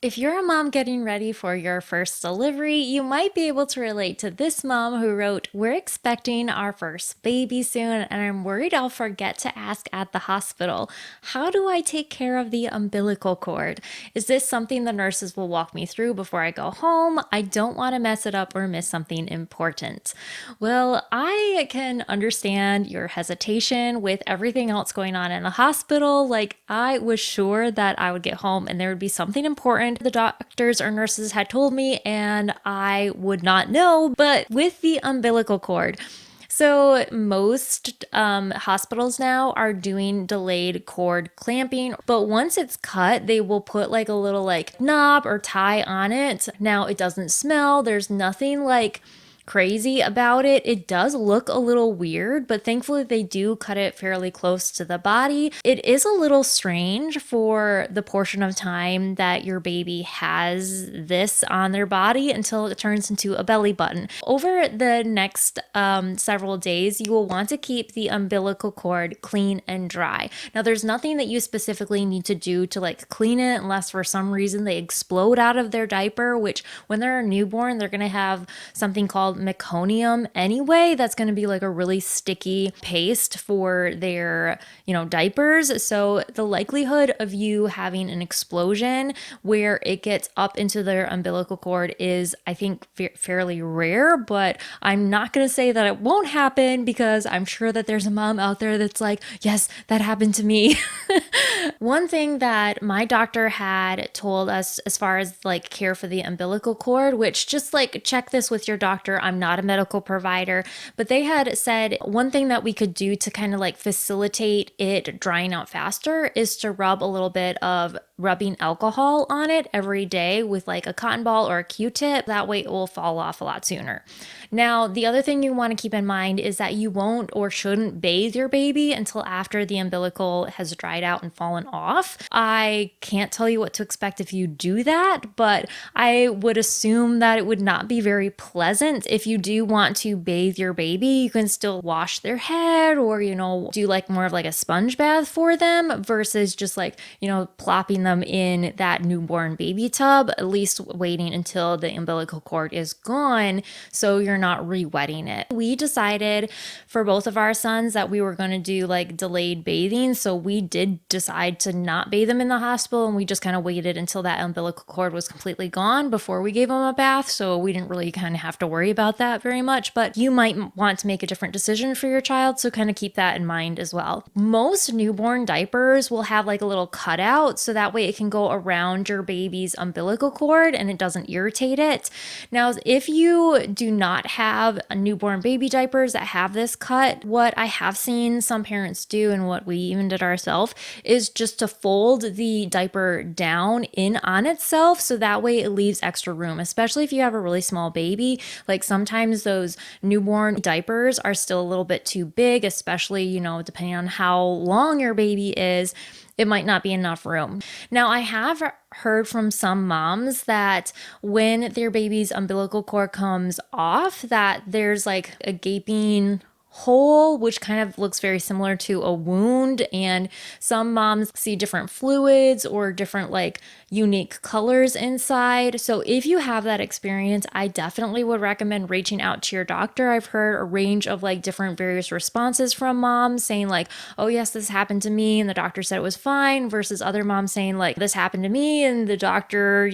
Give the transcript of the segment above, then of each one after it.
If you're a mom getting ready for your first delivery, you might be able to relate to this mom who wrote, "We're expecting our first baby soon, and I'm worried I'll forget to ask at the hospital. How do I take care of the umbilical cord? Is this something the nurses will walk me through before I go home? I don't want to mess it up or miss something important." Well, I can understand your hesitation with everything else going on in the hospital. Like, I was sure that I would get home and there would be something important the doctors or nurses had told me, and I would not know. But with the umbilical cord, so most hospitals now are doing delayed cord clamping, but once it's cut, they will put like a little like knob or tie on it. Now it doesn't smell. There's nothing like crazy about it. It does look a little weird, but thankfully they do cut it fairly close to the body. It is a little strange for the portion of time that your baby has this on their body until it turns into a belly button. Over the next several days, you will want to keep the umbilical cord clean and dry. Now, there's nothing that you specifically need to do to like clean it unless for some reason they explode out of their diaper, which when they're a newborn, they're going to have something called meconium anyway. That's going to be like a really sticky paste for their, diapers. So the likelihood of you having an explosion where it gets up into their umbilical cord is, I think, fairly rare, but I'm not going to say that it won't happen because I'm sure that there's a mom out there that's like, yes, that happened to me. One thing that my doctor had told us as far as like care for the umbilical cord, which just like check this with your doctor. I'm not a medical provider, but they had said one thing that we could do to kind of like facilitate it drying out faster is to rub a little bit of rubbing alcohol on it every day with like a cotton ball or a Q-tip. That way it will fall off a lot sooner. Now, the other thing you want to keep in mind is that you won't or shouldn't bathe your baby until after the umbilical has dried out and fallen off. I can't tell you what to expect if you do that, but I would assume that it would not be very pleasant. If you do want to bathe your baby, you can still wash their head or, do like more of like a sponge bath for them versus just like, plopping them in that newborn baby tub, at least waiting until the umbilical cord is gone so you're not re-wetting it. We decided for both of our sons that we were going to do like delayed bathing. So we did decide to not bathe them in the hospital and we just kind of waited until that umbilical cord was completely gone before we gave them a bath. So we didn't really kind of have to worry about that very much, but you might want to make a different decision for your child. So kind of keep that in mind as well. Most newborn diapers will have like a little cutout so that way it can go around your baby's umbilical cord and it doesn't irritate it. Now, if you do not have a newborn baby diapers that have this cut, what I have seen some parents do and what we even did ourselves is just to fold the diaper down in on itself so that way it leaves extra room, especially if you have a really small baby. Like sometimes those newborn diapers are still a little bit too big, especially, depending on how long your baby is. It might not be enough room. Now, I have heard from some moms that when their baby's umbilical cord comes off, that there's like a gaping hole, which kind of looks very similar to a wound. And some moms see different fluids or different like unique colors inside. So if you have that experience, I definitely would recommend reaching out to your doctor. I've heard a range of like different various responses from moms saying like, oh yes, this happened to me and the doctor said it was fine, versus other moms saying like, this happened to me and the doctor,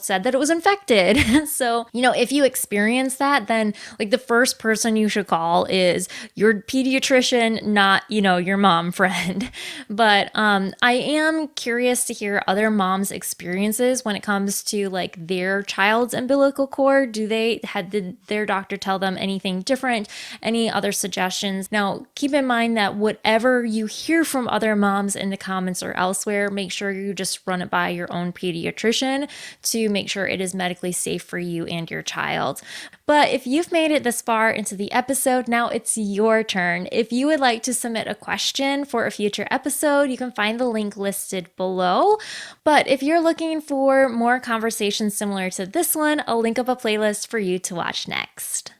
said that it was infected. So, if you experience that, then like the first person you should call is your pediatrician, not, your mom friend. But I am curious to hear other moms' experiences when it comes to like their child's umbilical cord. Did their doctor tell them anything different? Any other suggestions? Now, keep in mind that whatever you hear from other moms in the comments or elsewhere, make sure you just run it by your own pediatrician to make sure it is medically safe for you and your child. But if you've made it this far into the episode, now it's your turn. If you would like to submit a question for a future episode, you can find the link listed below. But if you're looking for more conversations similar to this one, I'll link up a playlist for you to watch next.